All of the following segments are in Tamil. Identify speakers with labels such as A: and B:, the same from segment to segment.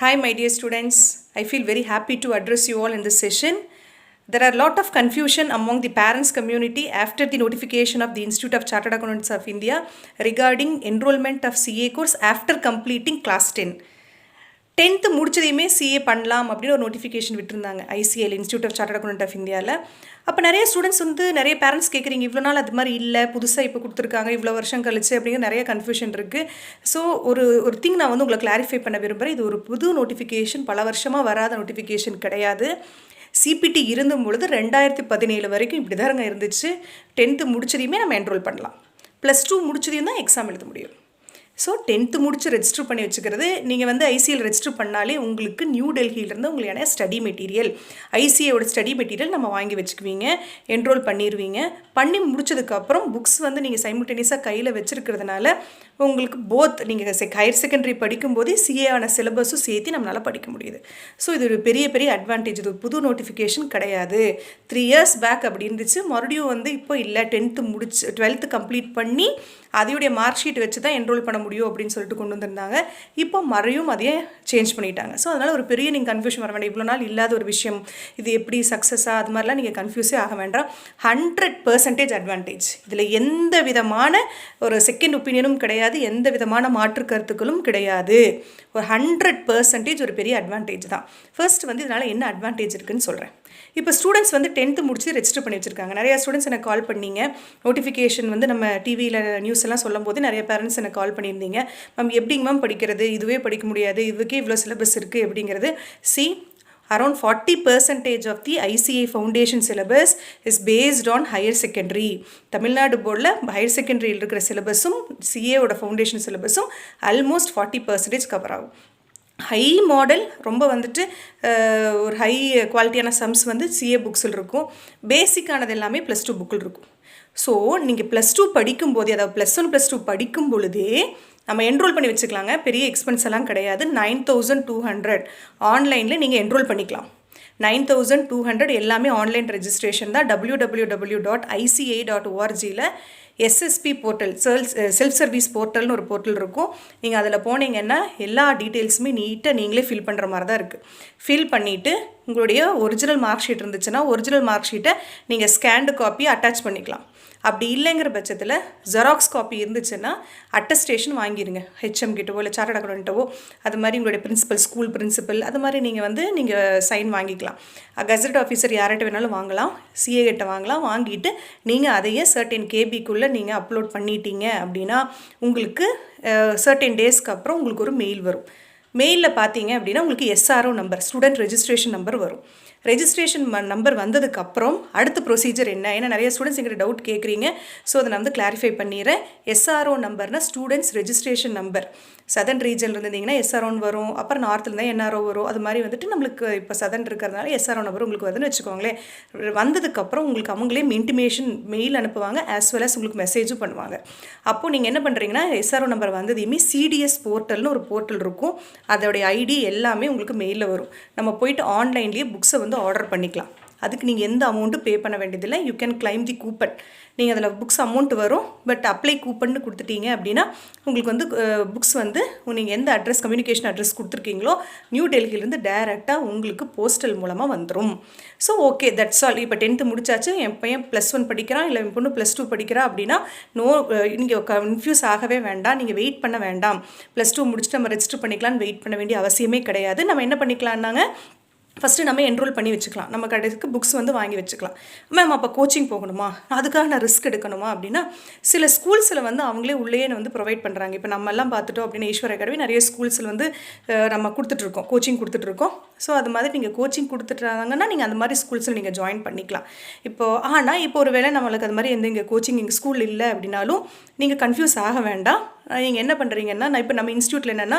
A: Hi, my dear students. I feel very happy to address you all in this session. There are a lot of confusion among the parents community after the notification of the Institute of Chartered Accountants of India regarding enrollment of CA course after completing class 10. 10th முடிச்சதையுமே சிஏ பண்ணலாம் அப்படின்னு ஒரு நோட்டிஃபிகேஷன் விட்டுருந்தாங்க ICL institute of chartered accountant of இந்தியாவில். அப்போ நிறைய ஸ்டூடெண்ட்ஸ் நிறைய பேரண்ட்ஸ் கேட்குறீங்க, இவ்வளோ நாள் அது மாதிரி இல்லை, புதுசாக இப்போ கொடுத்துருக்காங்க, இவ்வளோ வருஷம் கழிச்சு அப்படிங்கிற நிறைய கன்ஃபியூஷன் இருக்குது. ஸோ ஒரு திங் நான் உங்களை கிளாரிஃபை பண்ண விரும்புகிறேன். இது ஒரு புது நோட்டிஃபிகேஷன், பல வருஷமாக வராத நோட்டிஃபிகேஷன் கிடையாது. சிபிடி இருந்தும் பொழுது 2017 வரைக்கும் இப்படி தாங்க இருந்துச்சு. 10th முடிச்சதையுமே நம்ம என்ரோல் பண்ணலாம். +2 முடிச்சதையும் தான் எக்ஸாம் எழுத முடியும். ஸோ 10th முடிச்சு ரெஜிஸ்டர் பண்ணி வச்சுக்கிறது. நீங்கள் ஐசிஎல் ரெஜிஸ்டர் பண்ணாலே உங்களுக்கு நியூ டெல்லியிலேருந்து உங்களுடைய ஸ்டடி மெட்டீரியல், ஐசிஏவோட ஸ்டடி மெட்டீரியல் நம்ம வாங்கி வச்சுக்குவீங்க, என்ரோல் பண்ணிடுவீங்க. பண்ணி முடிச்சதுக்கப்புறம் புக்ஸ் நீங்கள் சைமல்டேனியஸாக கையில் வச்சுருக்கிறதுனால உங்களுக்கு நீங்கள் ஹையர் செகண்டரி படிக்கும்போதே சிஏஆன சிலபஸும் சேர்த்து நம்மளால் படிக்க முடியுது. ஸோ இது ஒரு பெரிய அட்வான்டேஜ். இது புது நோட்டிஃபிகேஷன் கிடையாது. 3 years பேக் அப்படி இருந்துச்சு. மறுபடியும் இப்போ இல்லை, 10th முடிச்சு 12th கம்ப்ளீட் பண்ணி அதையுடைய மார்க் ஷீட் வச்சு தான் என்ரோல் பண்ண முடியும் அப்படின்னு சொல்லிட்டு கொண்டு வந்திருந்தாங்க. இப்போ மறுபடியும் அதையே சேஞ்ச் பண்ணிட்டாங்க. ஸோ அதனால் ஒரு பெரிய நீங்கள் கன்ஃபியூஷன் வர வேண்டாம். இவ்வளோ நாள் இல்லாத ஒரு விஷயம், இது எப்படி சக்ஸஸாக அது மாதிரிலாம் நீங்கள் கன்ஃபியூஸே ஆக வேண்டாம். 100% அட்வான்டேஜ். இதில் எந்த விதமான ஒரு செகண்ட் ஒப்பீனியனும் கிடையாது, எந்த விதமான மாற்று கருத்துக்களும் கிடையாது. ஒரு 100% ஒரு பெரிய அட்வான்டேஜ் தான். ஃபர்ஸ்ட் இதனால் என்ன அட்வான்டேஜ் இருக்குதுன்னு சொல்கிறேன். இப்போ ஸ்டூடெண்ட்ஸ் 10th முடிச்சு ரெஜிஸ்டர் பண்ணி வச்சுருக்காங்க. நிறையா ஸ்டூடெண்ட்ஸ் எனக்கு கால் பண்ணிங்க. நோட்டிஃபிகேஷன் நம்ம டிவியில் நியூஸ் எல்லாம் சொல்லும் போது நிறைய பேரண்ட்ஸ் எனக்கு கால் பண்ணியிருந்தீங்க, மேம் எப்படிங்க மேம் படிக்கிறது, இதுவே படிக்க முடியாது, இதுக்கே இவ்வளோ சிலபஸ் இருக்குது அப்படிங்கிறது. Around 40% of the ICA foundation syllabus is based on higher secondary. Tamil Nadu போர்டில் ஹையர் செகண்டரியில் இருக்கிற சிலபஸும் சிஏவோட ஃபவுண்டேஷன் சிலபஸும் ஆல்மோஸ்ட் 40% கவர் ஆகும். ஹை மாடல் ரொம்ப ஒரு ஹை குவாலிட்டியான சம்ஸ் சிஏ புக்ஸில் இருக்கும். பேசிக்கானது எல்லாமே +2 புக்கில் இருக்கும். ஸோ நீங்கள் +2 படிக்கும்போதே, அதாவது +1 +2 படிக்கும் பொழுதே நம்ம என்ரோல் பண்ணி வச்சுக்கலாங்க. பெரிய எக்ஸ்பென்ஸ் எல்லாம் கிடையாது. 9200 ஆன்லைனில் நீங்கள் என்ரோல் பண்ணிக்கலாம். 9200 எல்லாமே ஆன்லைன் ரெஜிஸ்ட்ரேஷன் தான். www.ica.orgயில் எஸ்எஸ்பி போர்ட்டல், செல்ஃப் சர்வீஸ் போர்ட்டல்னு ஒரு போர்ட்டல் இருக்கும். நீங்கள் அதில் போனீங்கன்னா எல்லா டீட்டெயில்ஸுமே நீட்டாக நீங்களே ஃபில் பண்ணுற மாதிரி தான் இருக்குது. ஃபில் பண்ணிவிட்டு உங்களுடைய ஒரிஜினல் மார்க் ஷீட் இருந்துச்சுன்னா ஒரிஜினல் மார்க் ஷீட்டை நீங்கள் ஸ்கேன்டு காப்பியை அட்டாச் பண்ணிக்கலாம். அப்படி இல்லைங்கிற பட்சத்தில் ஜெராக்ஸ் காப்பி இருந்துச்சுன்னா அட்டஸ்டேஷன் வாங்கிடுங்க. ஹெச்எம் கிட்டவோ இல்லை சார்ட்டர்ட் அக்கௌண்டன்ட்டவோ, அது மாதிரி உங்களுடைய பிரின்சிபல், ஸ்கூல் பிரின்சிபல், அது மாதிரி நீங்கள் சைன் வாங்கிக்கலாம். கெசட் ஆஃபீஸர் யார்கிட்ட வேணாலும் வாங்கலாம், சிஏ கிட்ட வாங்கலாம். வாங்கிட்டு நீங்கள் அதையே சர்டன் கேபிக்குள்ளே நீங்கள் அப்லோட் பண்ணிட்டீங்க அப்படின்னா உங்களுக்கு சர்டன் டேஸ்க்கு அப்புறம் உங்களுக்கு ஒரு மெயில் வரும். மெயிலில் பார்த்தீங்க அப்படின்னா உங்களுக்கு SRO number, student registration number வரும். ரெஜிஸ்ட்ரேஷன் நம்பர் வந்ததுக்கப்புறம் அடுத்த ப்ரொசீஜர் என்ன, ஏன்னா நிறைய ஸ்டூடெண்ட்ஸ் எங்கிட்ட டவுட் கேட்குறீங்க. ஸோ அதை நான் கிளாரிஃபை பண்ணிடுறேன். எஸ்ஆர்ஓ நம்பர்னால் ஸ்டூடெண்ட்ஸ் ரெஜிஸ்ட்ரேஷன் நம்பர். சதர்ன் ரீஜனில் இருந்தீங்கன்னா எஸ்ஆர்ஓன்னு வரும், அப்புறம் நார்த்தில் இருந்தால் என்ஆர்ஓ வரும். அது மாதிரி நம்மளுக்கு இப்போ சதர்ன் இருக்கிறதுனால எஸ்ஆர்ஓ நம்பர் உங்களுக்கு வருதுன்னு வச்சுக்கோங்களேன். வந்ததுக்கப்புறம் உங்களுக்கு அவங்களே இன்டிமேஷன் மெயில் அனுப்புவாங்க, ஆஸ் வெல் அஸ் உங்களுக்கு மெசேஜும் பண்ணுவாங்க. அப்போது நீங்கள் என்ன பண்ணுறீங்கன்னா, எஸ்ஆர்ஓ நம்பர் வந்ததையுமே சிடிஎஸ் போர்ட்டல்னு ஒரு போர்ட்டல் இருக்கும், அதோடைய ஐடி எல்லாமே உங்களுக்கு மெயிலில் வரும். நம்ம போயிட்டு ஆன்லைன்லேயே புக்ஸை ஆர்டர் பண்ணிக்கலாம். அதுக்கு நீங்கள் எந்த அமௌண்ட்டும் பே பண்ண வேண்டியதில்லை. You can claim the coupon. நீங்கள் அதில் புக்ஸ் அமௌண்ட் வரும், பட் அப்ளை கூப்பன்னு கொடுத்துட்டீங்க அப்படின்னா உங்களுக்கு புக்ஸ் நீங்கள் எந்த அட்ரஸ், கம்யூனிகேஷன் அட்ரஸ் கொடுத்துருக்கீங்களோ நியூ டெல்லியிலேருந்து டைரெக்டாக உங்களுக்கு போஸ்டல் மூலமாக வந்துடும். So okay, that's all. இப்போ 10th முடிச்சாச்சு, என் பையன் +1 படிக்கிறான், இல்லை என் பொண்ணு +2 படிக்கிறா அப்படின்னா நீங்கள் கன்ஃபியூஸ் ஆகவே வேண்டாம், நீங்கள் வெயிட் பண்ண வேண்டாம். +2 முடிச்சுட்டு நம்ம ரெஜிஸ்டர் பண்ணிக்கலாம்னு வெயிட் பண்ண வேண்டிய அவசியமே கிடையாது. நம்ம என்ன பண்ணிக்கலாம்னாங்க, ஃபஸ்ட்டு நம்ம என்ரோல் பண்ணி வச்சுக்கலாம். நம்ம கடைக்கு புக்ஸ் வாங்கி வச்சுக்கலாம். மேம் அப்போ கோச்சிங் போகணுமா, அதுக்காக நான் ரிஸ்க் எடுக்கணுமா அப்படின்னா, சில ஸ்கூல்ஸில் அவங்களே உள்ளே ப்ரொவைட் பண்ணுறாங்க. இப்போ நம்ம எல்லாம் பார்த்துட்டோம் அப்படின்னா ஈஸ்வர் அகாடமி நிறைய ஸ்கூல்ஸில் நம்ம கொடுத்துட்ருக்கோம், கோச்சிங் கொடுத்துட்ருக்கோம். ஸோ அது மாதிரி நீங்கள் கோச்சிங் கொடுத்துட்றாங்கன்னா நீங்கள் அந்த மாதிரி ஸ்கூல்ஸில் நீங்கள் ஜாயின் பண்ணிக்கலாம். ஆனால் இப்போ ஒரு வேளை நம்மளுக்கு அது மாதிரி இங்கே கோச்சிங் எங்கள் ஸ்கூல் இல்லை அப்படின்னாலும் நீங்கள் கன்ஃபியூஸ் ஆக வேண்டாம். நீங்கள் என்ன பண்ணுறீங்கன்னா, இப்போ நம்ம இன்ஸ்டியூட்டில் என்னென்னா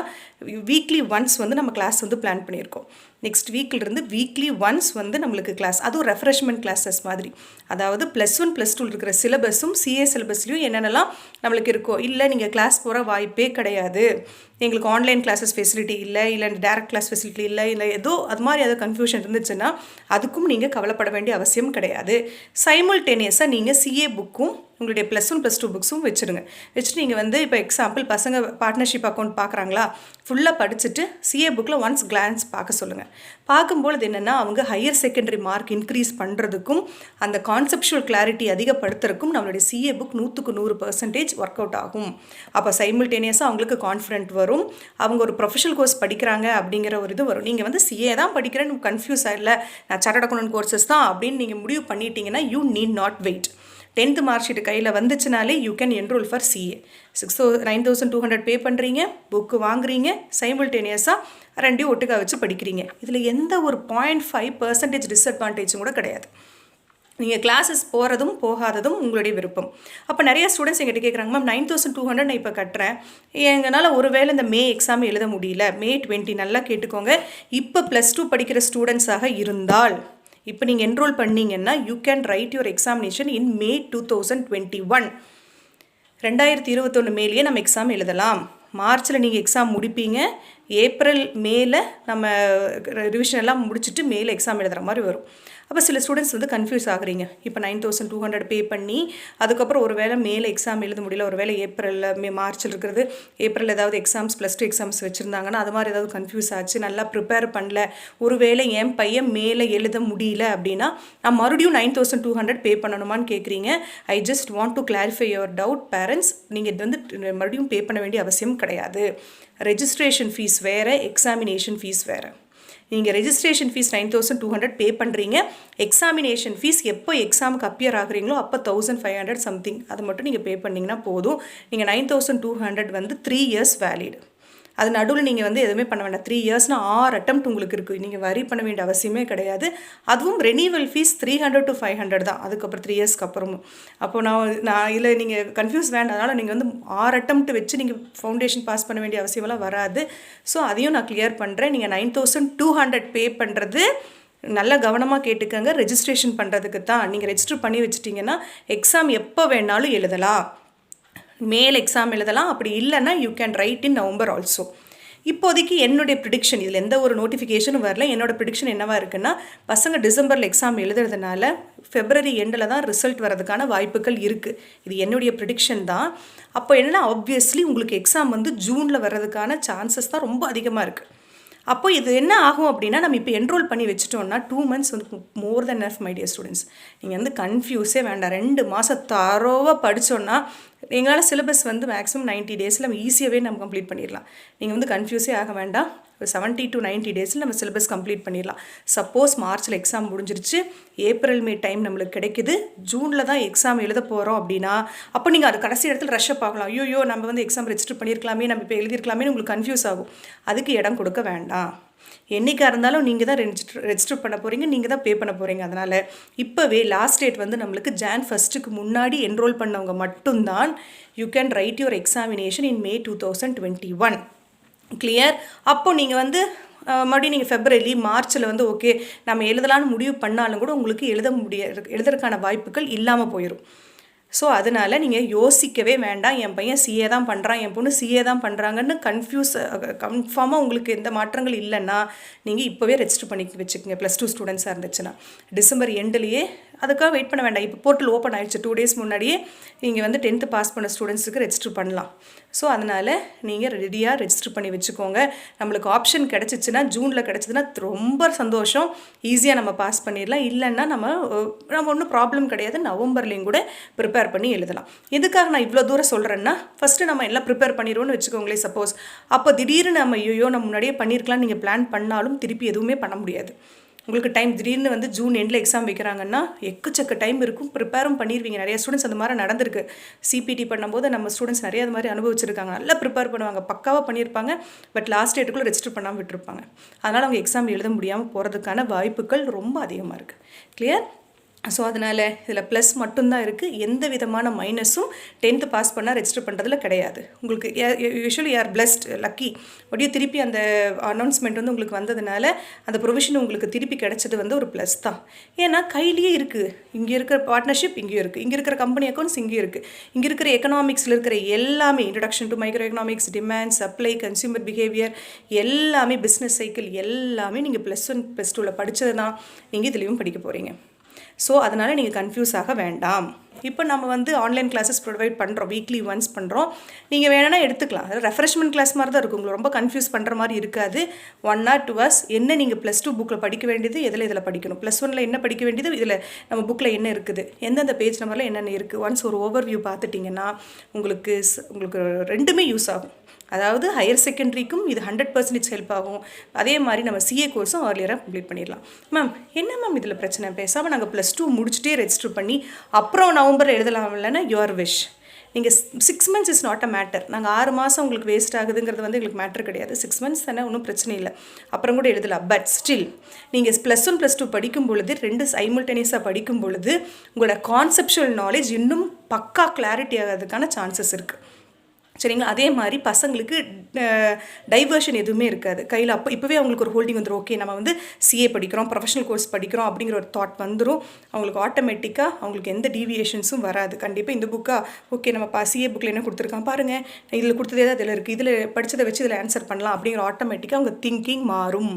A: வீக்லி ஒன்ஸ் நம்ம கிளாஸ் பிளான் பண்ணியிருக்கோம். நெக்ஸ்ட் வீக்கிலிருந்து வீக்லி ஒன்ஸ் நம்மளுக்கு கிளாஸ், அதுவும் ரெஃப்ரெஷ்மெண்ட் கிளாஸஸ் மாதிரி. அதாவது +1 +2 இருக்கிற சிலபஸும் சிஏ சிலபஸ்லையும் என்னென்னலாம் நம்மளுக்கு இருக்கோ, இல்லை நீங்கள் கிளாஸ் போகிற வாய்ப்பே கிடையாது, எங்களுக்கு ஆன்லைன் கிளாஸஸ் ஃபெசிலிட்டி இல்லை, டேரக்ட் கிளாஸ் ஃபெசிலிட்டி இல்லை ஏதோ அது மாதிரி ஏதோ கன்ஃபியூஷன் இருந்துச்சுன்னா அதுக்கும் நீங்கள் கவலைப்பட வேண்டிய அவசியம் கிடையாது. சைமல்டேனியஸாக நீங்கள் சிஏ புக்கும் உங்களுடைய +1 +2 புக்ஸும் வச்சுருங்க. வச்சுட்டு நீங்கள் வந்து இப்போ எக்ஸாம்பிள் பசங்க பார்ட்னர்ஷிப் அக்கௌண்ட் பார்க்குறாங்களா, ஃபுல்லாக படிச்சுட்டு சிஏ புக்கில் ஒன்ஸ் கிளான்ஸ் பார்க்க சொல்லுங்கள். பார்க்கும்பொழுது என்னென்னா அவங்க ஹையர் செகண்டரி மார்க் இன்க்ரீஸ் பண்ணுறதுக்கும் அந்த கான்செப்ஷுவல் கிளாரிட்டி அதிகப்படுத்துறதுக்கும் நம்மளுடைய சிஏ புக் 100% ஒர்க் அவுட் ஆகும். அப்போ சைமில்டேனியஸாக அவங்களுக்கு கான்ஃபிடென்ட் வரும். அவங்க ஒரு ப்ரொஃபஷனல் கோர்ஸ் படிக்கிறாங்க அப்படிங்கிற ஒரு இது வரும். நீங்கள் வந்து சிஏ தான் படிக்கிறேன்னு கன்ஃபியூஸ் ஆகிடல, நான் சார்ட்டர்ட் அக்கௌண்டன்ட் கோர்சஸ் தான் அப்படின்னு நீங்கள் முடிவு பண்ணிட்டீங்கன்னா you need not wait. 10th mark sheet கையில் வந்துச்சுனாலே you can enroll for CA. 9,200 pay பண்ணுறீங்க, புக்கு வாங்குறீங்க, சைமில்டேனியஸாக ரெண்டையும் ஒட்டுக்கா வச்சு படிக்கிறீங்க. இதில் எந்த ஒரு 0.5% டிஸ்அட்வான்டேஜும் கூட கிடையாது. நீங்கள் கிளாஸஸ் போகிறதும் போகாததும் உங்களுடைய விருப்பம். அப்போ நிறைய ஸ்டூடெண்ட்ஸ் எங்கிட்ட கேட்குறாங்க, மேம் 9,200 நான் இப்போ கட்டுறேன், எங்களால் ஒருவேளை இந்த மே எக்ஸாம் எழுத முடியல, May 20 நல்லா கேட்டுக்கோங்க. இப்போ +2 படிக்கிற ஸ்டூடெண்ட்ஸாக இருந்தால் இப்போ நீங்கள் என்ரோல் பண்ணிங்கன்னா you can write your examination in May 2021. 2021 மேலேயே நம்ம எக்ஸாம் எழுதலாம். மார்ச்சில் நீங்கள் எக்ஸாம் முடிப்பீங்க, ஏப்ரல் மேல நம்ம ரிவிஷன் எல்லாம் முடிச்சுட்டு மேலே எக்ஸாம் எழுதுகிற மாதிரி வரும். அப்போ சில ஸ்டூடெண்ட்ஸ் வந்து கன்ஃபியூஸ் ஆகுறீங்க. இப்போ 9,200 பே பண்ணி அதுக்கப்புறம் ஒரு வேளை மேலே எக்ஸாம் எழுத முடியல, ஒரு வேளை ஏப்ரலில் மார்ச்சில் இருக்கிறது ஏப்ரல் ஏதாவது எக்ஸாம்ஸ் +2 எக்ஸாம்ஸ் வச்சுருந்தாங்கன்னா அது மாதிரி ஏதாவது கன்ஃபியூஸ் ஆச்சு, நல்லா ப்ரிப்பேர் பண்ணல, ஒரு வேளை என் பையன் மேலே எழுத முடியல அப்படின்னா நான் மறுபடியும் 9,200 பே பண்ணணுமான்னு கேட்குறீங்க. I just want to clarify your doubt parents. நீங்கள் இது வந்து மறுபடியும் பே பண்ண வேண்டிய அவசியம் கிடையாது. ரெஜிஸ்ட்ரேஷன் ஃபீஸ் வேறு, எக்ஸாமினேஷன் ஃபீஸ் வேறு. நீங்கள் ரெஜிஸ்ட்ரேஷன் ஃபீஸ் 9,200 பே பண்ணுறீங்க. எக்ஸாமினேஷன் ஃபீஸ் எப்போ எக்ஸாமுக்கு அப்பியர் ஆகுறீங்களோ அப்போ 1,500 சம்திங், அது மட்டும் நீங்கள் பே பண்ணிங்கன்னா போதும். நீங்கள் 9,200 வந்து 3 years வேலிட். அது நடுவில் நீங்கள் வந்து எதுவுமே பண்ண வேண்டாம். 3 yearsனால் 6 attempt உங்களுக்கு இருக்குது. நீங்கள் வரி பண்ண வேண்டிய அவசியமே கிடையாது. அதுவும் ரெனிவல் ஃபீஸ் 300 to 500 தான், அதுக்கப்புறம் 3 yearsக்கு அப்புறமும். அப்போது நான் இதில் நீங்கள் கன்ஃபியூஸ் வேண்டாம். அதனால் நீங்கள் வந்து 6 attempt வச்சு நீங்கள் ஃபவுண்டேஷன் பாஸ் பண்ண வேண்டிய அவசியமெல்லாம் வராது. ஸோ அதையும் நான் கிளியர் பண்ணுறேன். நீங்கள் 9,200 பே பண்ணுறது நல்லா கவனமாக கேட்டுக்கங்க. ரெஜிஸ்ட்ரேஷன் பண்ணுறதுக்கு தான். நீங்கள் ரெஜிஸ்டர் பண்ணி வச்சுட்டிங்கன்னா எக்ஸாம் எப்போ வேணாலும் எழுதலாம். மேல் எக்ஸாம் எழுதலாம். அப்படி இல்லைன்னா you can write in November also. இப்போதைக்கு என்னுடைய ப்ரிடிக்ஷன், இதில் எந்த ஒரு நோட்டிஃபிகேஷனும் வரல, என்னோடய ப்ரிடிக்ஷன் என்னவா இருக்குன்னா பசங்க டிசம்பரில் எக்ஸாம் எழுதுறதுனால February எண்டில் தான் ரிசல்ட் வரதுக்கான வாய்ப்புகள் இருக்குது. இது என்னுடைய ப்ரிடிக்ஷன் தான். அப்போ என்னென்னா ஆப்வியஸ்லி உங்களுக்கு எக்ஸாம் வந்து ஜூனில் வர்றதுக்கான சான்சஸ் தான் ரொம்ப அதிகமாக இருக்குது. அப்போ இது என்ன ஆகும் அப்படின்னா நம்ம இப்போ என்ரோல் பண்ணி வச்சுட்டோம்னா 2 months வந்து மோர் தென் எனஃப் மை டியர் ஸ்டூடெண்ட்ஸ். நீங்கள் வந்து கன்ஃபியூஸே வேண்டாம். 2 மாதம் தரோவாக படித்தோன்னா எங்களால் சிலபஸ் வந்து மேக்ஸிமம் 90 daysல நம்ம ஈஸியாகவே நம்ம கம்ப்ளீட் பண்ணிடலாம். நீங்கள் வந்து கன்ஃபியூஸே ஆக வேண்டாம். 70 to 90 daysல நம்ம சிலபஸ் கம்ப்ளீட் பண்ணிடலாம். சப்போஸ் மார்ச்சில் எக்ஸாம் முடிஞ்சிருச்சு, ஏப்ரல் மே டைம் நம்மளுக்கு கிடைக்குது, ஜூனில் தான் எக்ஸாம் எழுத போகிறோம் அப்படின்னா அப்போ நீங்கள் அது கடைசி இடத்துல ரஷ்அப் ஆகலாம். ஐயோ நம்ம வந்து எக்ஸாம் ரெஜிஸ்டர் பண்ணியிருக்கலாமே, நம்ம இப்போ எழுதியிருக்கலாமே உங்களுக்கு கன்ஃபியூஸ் ஆகும். அதுக்கு இடம் கொடுக்க வேண்டாம். என்றைக்காக இருந்தாலும் நீங்கள் தான் ரெஜிஸ்டர் பண்ண போகிறீங்க, நீங்கள் தான் பே பண்ண போகிறீங்க. அதனால் இப்போவே லாஸ்ட் டேட் வந்து நம்மளுக்கு Jan 1க்கு முன்னாடி என்ரோல் பண்ணவங்க மட்டும்தான் you can write your examination in May 2021. Clear? அப்போது நீங்கள் வந்து மறுபடியும் நீங்கள் February மார்ச்சில் வந்து ஓகே நம்ம எழுதலான்னு முடிவு பண்ணாலும் கூட உங்களுக்கு எழுதுறதுக்கான வாய்ப்புகள் இல்லாமல் போயிடும். ஸோ அதனால் நீங்கள் யோசிக்கவே வேண்டாம். என் பையன் சிஏ தான் பண்ணுறான், என் பொண்ணு சிஏ தான் பண்ணுறாங்கன்னு கன்ஃபார்மாக உங்களுக்கு எந்த மாற்றங்கள் இல்லைன்னா நீங்கள் இப்போவே ரெஜிஸ்டர் பண்ணி வச்சுக்கோங்க. +2 ஸ்டூடெண்ட்ஸாக இருந்துச்சுன்னா டிசம்பர் எண்ட்லேயே அதுக்காக வெயிட் பண்ண வேண்டாம். இப்போ போர்ட்டல் ஓப்பன் ஆகிடுச்சு. 2 days முன்னாடியே நீங்கள் வந்து 10th பாஸ் பண்ண ஸ்டூடெண்ட்ஸுக்கு ரெஜிஸ்டர் பண்ணலாம். ஸோ அதனால் நீங்கள் ரெடியாக ரெஜிஸ்டர் பண்ணி வச்சுக்கோங்க. நம்மளுக்கு ஆப்ஷன் கிடச்சிச்சின்னா ஜூனில் கிடச்சிதுன்னா ரொம்ப சந்தோஷம், ஈஸியாக நம்ம பாஸ் பண்ணிடலாம். இல்லைன்னா நம்ம ஒன்றும் ப்ராப்ளம் கிடையாது, நவம்பர்லேயும் கூட ப்ரிப்பேர் பண்ணி எழுதலாம். எதுக்காக நான் இவ்வளோ தூரம் சொல்கிறேன்னா ஃபஸ்ட்டு நம்ம எல்லாம் ப்ரிப்பேர் பண்ணிடுவோம்னு வச்சுக்கோங்களேன். சப்போஸ் அப்போ திடீர்னு நம்ம நம்ம முன்னாடியே பண்ணியிருக்கலாம் நீங்கள் பிளான் பண்ணாலும் திருப்பி எதுவுமே பண்ண முடியாது. உங்களுக்கு டைம் திடீர்னு வந்து ஜூன் எண்டில் எக்ஸாம் வைக்கிறாங்கன்னா எக்கச்சக்க டைம் இருக்கும், ப்ரிப்பேரும் பண்ணிடுவீங்க. நிறைய ஸ்டூடெண்ட்ஸ் அந்த மாதிரி நடந்திருக்கு. சிபிடி பண்ணும்போது நம்ம ஸ்டூடெண்ட்ஸ் நிறைய அது மாதிரி அனுபவிச்சிருக்காங்க. நல்லா ப்ரிப்பேர் பண்ணுவாங்க, பக்காவாக பண்ணியிருப்பாங்க, பட் லாஸ்ட் டேட்டுக்குள்ளே ரெஜிஸ்டர் பண்ணாமல் விட்டுருப்பாங்க. அதனால் அவங்க எக்ஸாம் எழுத முடியாமல் போகிறதுக்கான வாய்ப்புகள் ரொம்ப அதிகமாக இருக்குது. கிளியர்? ஸோ அதனால் இதில் ப்ளஸ் மட்டும்தான் இருக்குது, எந்த விதமான மைனஸும் 10th பாஸ் பண்ணால் ரெஜிஸ்டர் பண்ணுறதுல கிடையாது. உங்களுக்கு யூஸ்வலி யார் பிளஸ்ட் லக்கி அப்படியே திருப்பி அந்த அனௌன்ஸ்மெண்ட் வந்து உங்களுக்கு வந்ததுனால அந்த ப்ரொவிஷன் உங்களுக்கு திருப்பி கிடைச்சது வந்து ஒரு ப்ளஸ் தான். ஏன்னா கையிலேயே இருக்குது, இங்கே இருக்கிற பார்ட்னர்ஷிப் இங்கேயும் இருக்குது, இங்கே இருக்கிற கம்பெனி அக்கௌண்ட்ஸ் இங்கேயும் இருக்குது, இங்கே இருக்கிற எக்கனாமிக்ஸில் இருக்கிற எல்லாமே introduction to micro economics, demand, supply, consumer behaviour எல்லாமே, பிஸ்னஸ் சைக்கிள் எல்லாமே நீங்கள் +1 +2வில் படித்தது தான் நீங்கள் இதுலேயும் படிக்க போகிறீங்க. ஸோ அதனால் நீங்கள் கன்ஃபியூஸ் ஆக வேண்டாம். இப்போ நம்ம வந்து ஆன்லைன் கிளாஸஸ் ப்ரொவைட் பண்ணுறோம், வீக்லி ஒன்ஸ் பண்ணுறோம். நீங்கள் வேணும்னா எடுத்துக்கலாம். அது ரெஃப்ரெஷ்மெண்ட் கிளாஸ் மாதிரி தான் இருக்கும், உங்களுக்கு ரொம்ப கன்ஃபியூஸ் பண்ணுற மாதிரி இருக்காது. 1 or 2 hours என்ன நீங்கள் +2 புக்கில் படிக்க வேண்டியது, இதில் படிக்கணும், +1 என்ன படிக்க வேண்டியது, இதில் நம்ம புக்கில் என்ன இருக்குது, எந்தெந்த பேஜ் நம்பரில் என்னென்ன இருக்குது, ஒன்ஸ் ஒரு ஓவர்வியூ பார்த்துட்டிங்கன்னா உங்களுக்கு ரெண்டுமே யூஸ் ஆகும். அதாவது ஹையர் செகண்டரிக்கும் இது 100% ஹெல்ப் ஆகும். அதே மாதிரி நம்ம சிஏ கோர்ஸும் ஏர்லியராக கம்ப்ளீட் பண்ணிடலாம். மேம் என்ன மேம் இதில் பிரச்சனை, பேசாமல் நாங்கள் +2 முடிச்சுட்டே ரெஜிஸ்டர் பண்ணி அப்புறம் நவம்பரில் எழுதலாம் இல்லைன்னா யுவர் விஷ். நீங்கள் 6 months is not a matter. நாங்கள் 6 மாதம் உங்களுக்கு வேஸ்ட் ஆகுதுங்கிறது வந்து எங்களுக்கு மேட்டர் கிடையாது. 6 months தானே, ஒன்றும் பிரச்சனை இல்லை, அப்புறம் கூட எழுதலாம். பட் ஸ்டில் நீங்கள் +1 +2 படிக்கும் பொழுது 2 சைமல்டேனியஸாக படிக்கும் பொழுது உங்களோட கான்செப்சுவல் நாலேஜ் இன்னும் பக்கா கிளாரிட்டி ஆகிறதுக்கான சான்சஸ் இருக்குது. சரிங்களா? அதே மாதிரி பசங்களுக்கு டைவர்ஷன் எதுவுமே இருக்காது கையில். இப்போவே அவங்களுக்கு ஒரு ஹோல்டிங் வந்துடும். ஓகே நம்ம வந்து சிஏ படிக்கிறோம், ப்ரொஃபஷனல் கோர்ஸ் படிக்கிறோம் அப்படிங்கிற ஒரு தாட் வந்துடும் அவங்களுக்கு. ஆட்டோமேட்டிக்காக அவங்களுக்கு எந்த டீவியேஷன்ஸும் வராது. கண்டிப்பாக இந்த புக்காக ஓகே நம்ம சிஏ புக்கில் என்ன கொடுத்துருக்கான் பாருங்கள், இதில் கொடுத்ததே தான் இதில் இருக்குது, இதில் படித்ததை வச்சு இதில் ஆன்சர் பண்ணலாம் அப்படிங்கிற ஆட்டோமேட்டிக்காக அவங்க திங்கிங் மாறும்.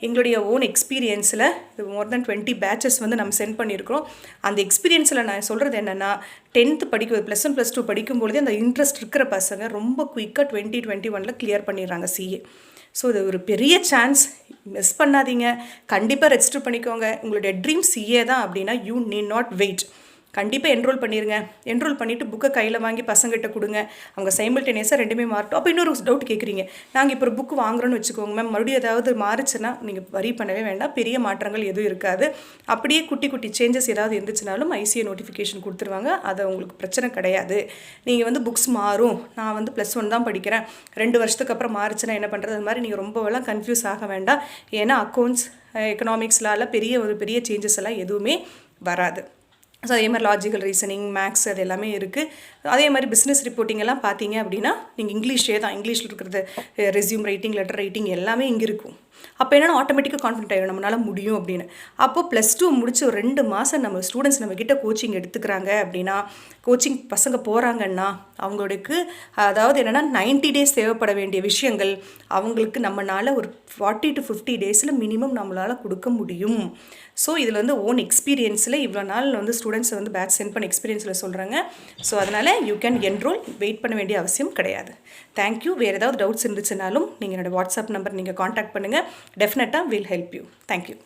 A: எங்களுடைய ஓன் எக்ஸ்பீரியன்ஸில் இது மோர் தென் 20 பேட்சஸ் வந்து நம்ம சென்ட் பண்ணியிருக்கிறோம். அந்த எக்ஸ்பீரியன்ஸில் நான் சொல்கிறது என்னென்னா, 10th படிக்கிறது +1 +2 படிக்கும்பொழுதே அந்த இன்ட்ரெஸ்ட் இருக்கிற பசங்க ரொம்ப குயிக்காக 2021 கிளியர் பண்ணிடுறாங்க சிஏ. ஸோ இது ஒரு பெரிய சான்ஸ், மிஸ் பண்ணாதீங்க. கண்டிப்பாக ரெஜிஸ்டர் பண்ணிக்கோங்க. உங்களுடைய ட்ரீம் சிஏ தான் அப்படின்னா யூ நீட் நாட் வெயிட். கண்டிப்பாக என்ரோல் பண்ணிடுங்க. என்ரோல் பண்ணிவிட்டு புக்கை கையில் வாங்கி பசங்கிட்ட கொடுங்க. அவங்க சைமல்டேனியஸாக ரெண்டுமே மாறட்டும். அப்போ இன்னொரு டவுட் கேட்குறீங்க, நாங்கள் இப்போ ஒரு புக்கு வாங்குறோன்னு வச்சுக்கோங்க மேம், மறுபடியும் ஏதாவது மாறுச்சுன்னா நீங்கள் வரி பண்ணவே வேண்டாம், பெரிய மாற்றங்கள் எதுவும் இருக்காது. அப்படியே குட்டி குட்டி சேஞ்சஸ் ஏதாவது இருந்துச்சுனாலும் ஐசிஏ நோட்டிஃபிகேஷன் கொடுத்துருவாங்க, அது உங்களுக்கு பிரச்சனை கிடையாது. நீங்கள் வந்து புக்ஸ் மாறும், நான் வந்து +1 தான் படிக்கிறேன், 2 வருஷத்துக்கு அப்புறம் மாறுச்சுன்னா என்ன பண்ணுறது, அது மாதிரி நீங்கள் ரொம்பவெல்லாம் கன்ஃபியூஸ் ஆக வேண்டாம். ஏன்னா அக்கௌண்ட்ஸ் எக்கனாமிக்ஸ்லாம் பெரிய சேஞ்சஸ் எல்லாம் எதுவுமே வராது. ஸோ அதே மாதிரி லாஜிக்கல் ரீசனிங், மேக்ஸ் அது எல்லாமே இருக்குது. அதே மாதிரி பிஸ்னஸ் ரிப்போர்ட்டிங் எல்லாம் பார்த்தீங்க அப்படின்னா நீங்கள் இங்கிலீஷே தான், இங்கிலீஷில் இருக்கிறது ரெஸ்யூம் ரைட்டிங், லெட்டர் ரைட்டிங் எல்லாமே இங்கே இருக்கும். அப்போ என்னென்னா ஆட்டோமேட்டிக்காக கான்ஃபிடென்ட் ஆகிடும் நம்மளால் முடியும் அப்படின்னு. அப்போது +2 முடிச்சு ஒரு 2 மாதம் நம்ம ஸ்டூடெண்ட்ஸ் நம்மக்கிட்ட கோச்சிங் எடுத்துக்கிறாங்க அப்படின்னா, கோச்சிங் பசங்க போகிறாங்கன்னா அவங்களுக்கு அதாவது என்னென்னா 90 days தேவைப்பட வேண்டிய விஷயங்கள் அவங்களுக்கு நம்மளால் ஒரு 40 to 50 days மினிமம் நம்மளால் கொடுக்க முடியும். ஸோ இதில் வந்து ஓன் எக்ஸ்பீரியன்ஸில் இவ்வளோ நாள் வந்து ஸ்டூடெண்ட்ஸை வந்து பேட்ச் சென்ட் பண்ண எக்ஸ்பீரியன்ஸில் சொல்கிறாங்க. ஸோ அதனால் யூ கேன் என்ரோல், வெயிட் பண்ண வேண்டிய அவசியம் கிடையாது. தேங்க்யூ. வேறு ஏதாவது டவுட்ஸ் இருந்துச்சுனாலும் நீங்கள் என்னோடய வாட்ஸ்அப் நம்பர் நீங்கள் காண்டாக்ட் பண்ணுங்கள். டெஃபினட்டாக வில் ஹெல்ப் யூ. தேங்க்யூ.